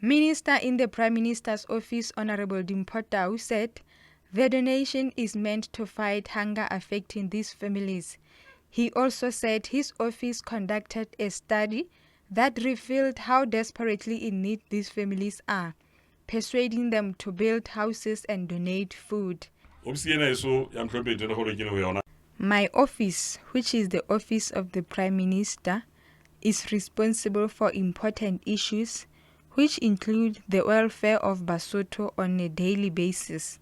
Minister in the Prime Minister's office, Honorable Dimpho Tau, said the donation is meant to fight hunger affecting these families. He also said his office conducted a study that revealed how desperately in need these families are, persuading them to build houses and donate food. My office, which is the office of the Prime Minister, is responsible for important issues which include the welfare of Basotho on a daily basis.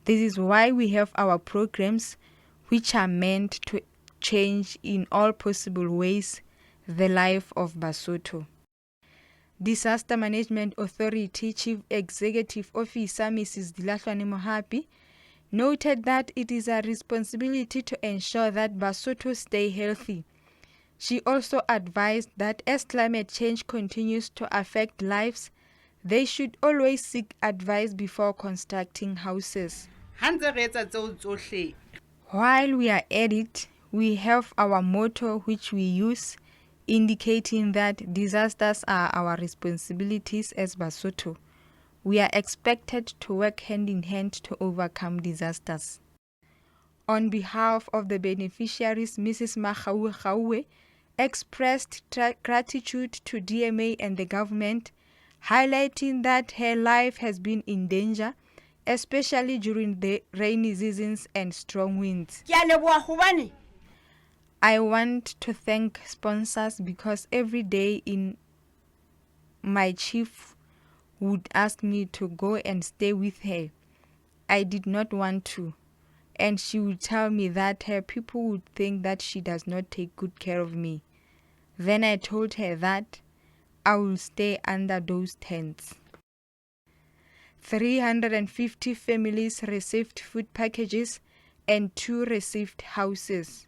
This is why we have our programs which are meant to change in all possible ways the life of Basotho. Disaster Management Authority Chief Executive Officer Mrs. Dilahlwane Mohapi noted that it is a responsibility to ensure that Basotho stay healthy. She also advised that as climate change continues to affect lives, they should always seek advice before constructing houses. While we are at it, we have our motto which we use, indicating that disasters are our responsibilities as Basotho. We are expected to work hand in hand to overcome disasters. On behalf of the beneficiaries, Mrs. Makgaue expressed gratitude to DMA and the government, highlighting that her life has been in danger, especially during the rainy seasons and strong winds. I want to thank sponsors because every day my chief would ask me to go and stay with her. I did not want to. And she would tell me that her people would think that she does not take good care of me. Then I told her that I will stay under those tents. 350 families received food packages and 2 received houses.